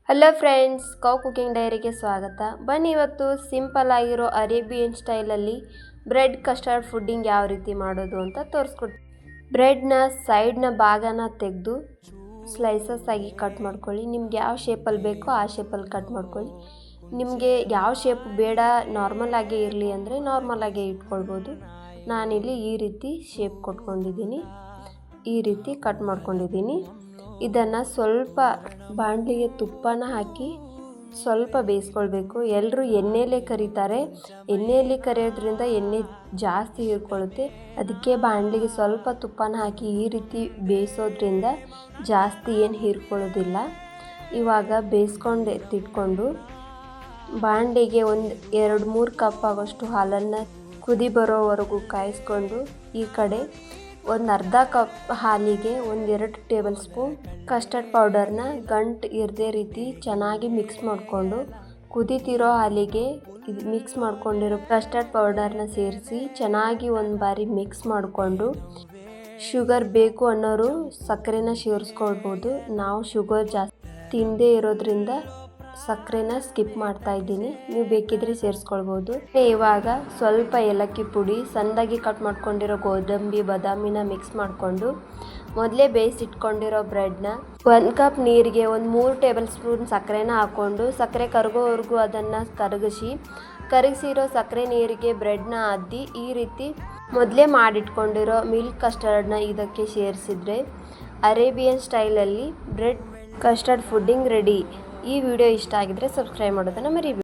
Hello friends, cow cooking ಡೈರಿಗೆ ಸ್ವಾಗತ. ಬನ್ನಿ ಇವತ್ತು ಸಿಂಪಲ್ ಆಗಿರೋ ಅರೇಬಿಯನ್ ಸ್ಟೈಲಲ್ಲಿ ಬ್ರೆಡ್ ಕಸ್ಟರ್ಡ್ ಫುಡ್ಡಿಂಗ್ ಯಾವ ರೀತಿ ಮಾಡೋದು ಅಂತ ತೋರಿಸ್ಕೊಡ್ತೀನಿ. ಬ್ರೆಡ್ನ ಸೈಡ್ನ ಭಾಗನ ತೆಗೆದು ಸ್ಲೈಸಸ್ ಆಗಿ ಕಟ್ ಮಾಡ್ಕೊಳ್ಳಿ. ನಿಮ್ಗೆ ಯಾವ ಶೇಪಲ್ಲಿ ಬೇಕೋ ಆ ಶೇಪಲ್ಲಿ ಕಟ್ ಮಾಡ್ಕೊಳ್ಳಿ. ನಿಮಗೆ ಯಾವ ಶೇಪ್ ಬೇಡ, ನಾರ್ಮಲ್ ಆಗೇ ಇರಲಿ ಅಂದರೆ ನಾರ್ಮಲ್ ಆಗೇ ಇಟ್ಕೊಳ್ಬೋದು. ನಾನಿಲ್ಲಿ ಈ ರೀತಿ ಶೇಪ್ ಕೊಟ್ಕೊಂಡಿದ್ದೀನಿ, ಈ ರೀತಿ ಕಟ್ ಮಾಡ್ಕೊಂಡಿದ್ದೀನಿ. ಇದನ್ನು ಸ್ವಲ್ಪ ಬಾಣಲಿಗೆ ತುಪ್ಪನ ಹಾಕಿ ಸ್ವಲ್ಪ ಬೇಯಿಸ್ಕೊಳ್ಬೇಕು. ಎಲ್ಲರೂ ಎಣ್ಣೆಲೇ ಕರಿತಾರೆ. ಎಣ್ಣೆಯಲ್ಲಿ ಕರಿಯೋದ್ರಿಂದ ಎಣ್ಣೆ ಜಾಸ್ತಿ ಹೀರ್ಕೊಳ್ಳುತ್ತೆ. ಅದಕ್ಕೆ ಬಾಣಲಿಗೆ ಸ್ವಲ್ಪ ತುಪ್ಪನ ಹಾಕಿ ಈ ರೀತಿ ಬೇಯಿಸೋದ್ರಿಂದ ಜಾಸ್ತಿ ಏನು ಹೀರ್ಕೊಳ್ಳೋದಿಲ್ಲ. ಇವಾಗ ಬೇಯಿಸ್ಕೊಂಡು ಎತ್ತಿಟ್ಕೊಂಡು ಬಾಣಲಿಗೆ ಒಂದು 2-3 ಕಪ್ ಆಗೋಷ್ಟು ಹಾಲನ್ನು ಕುದಿ ಬರೋವರೆಗೂ ಕಾಯಿಸ್ಕೊಂಡು, ಈ ಕಡೆ ಒಂದು ಅರ್ಧ ಕಪ್ ಹಾಲಿಗೆ 1-2 ಟೇಬಲ್ ಸ್ಪೂನ್ ಕಸ್ಟರ್ಡ್ ಪೌಡರ್ನ ಗಂಟು ಇರದೇ ರೀತಿ ಚೆನ್ನಾಗಿ ಮಿಕ್ಸ್ ಮಾಡಿಕೊಂಡು, ಕುದೀತಿರೋ ಹಾಲಿಗೆ ಇದು ಮಿಕ್ಸ್ ಮಾಡ್ಕೊಂಡಿರೋ ಕಸ್ಟರ್ಡ್ ಪೌಡರ್ನ ಸೇರಿಸಿ ಚೆನ್ನಾಗಿ ಒಂದು ಬಾರಿ ಮಿಕ್ಸ್ ಮಾಡಿಕೊಂಡು, ಶುಗರ್ ಬೇಕು ಅನ್ನೋರು ಸಕ್ಕರೆನ ಸೇರಿಸ್ಕೊಳ್ಬೋದು. ನಾವು ಶುಗರ್ ಜಾಸ್ತಿ ತಿಂದೇ ಇರೋದ್ರಿಂದ ಸಕ್ಕರೆನ ಸ್ಕಿಪ್ ಮಾಡ್ತಾ ಇದ್ದೀನಿ, ನೀವು ಬೇಕಿದ್ರೆ ಸೇರಿಸ್ಕೊಳ್ಬೋದು. ಇವಾಗ ಸ್ವಲ್ಪ ಏಲಕ್ಕಿ ಪುಡಿ, ಸಣ್ಣದಾಗಿ ಕಟ್ ಮಾಡ್ಕೊಂಡಿರೋ ಗೋಡಂಬಿ ಬಾದಾಮಿನ ಮಿಕ್ಸ್ ಮಾಡಿಕೊಂಡು, ಮೊದಲೇ ಬೇಯಿಸಿಟ್ಕೊಂಡಿರೋ ಬ್ರೆಡ್ನ 1 ಕಪ್ ನೀರಿಗೆ 3 ಟೇಬಲ್ ಸ್ಪೂನ್ ಸಕ್ಕರೆನ ಹಾಕ್ಕೊಂಡು, ಸಕ್ಕರೆ ಕರಗೋವರೆಗೂ ಅದನ್ನು ಕರಗಿಸಿರೋ ಸಕ್ಕರೆ ನೀರಿಗೆ ಬ್ರೆಡ್ನ ಅದ್ದಿ ಈ ರೀತಿ ಮೊದಲೇ ಮಾಡಿಟ್ಕೊಂಡಿರೋ ಮಿಲ್ಕ್ ಕಸ್ಟರ್ಡ್ನ ಇದಕ್ಕೆ ಸೇರಿಸಿದ್ರೆ ಅರೇಬಿಯನ್ ಸ್ಟೈಲಲ್ಲಿ ಬ್ರೆಡ್ ಕಸ್ಟರ್ಡ್ ಫುಡ್ಡಿಂಗ್ ರೆಡಿ. ಈ ವಿಡಿಯೋ ಇಷ್ಟ ಆಗಿದ್ರೆ ಸಬ್ಸ್ಕ್ರೈಬ್ ಮಾಡೋದನ್ನು ಮರಿಬೇಡಿ.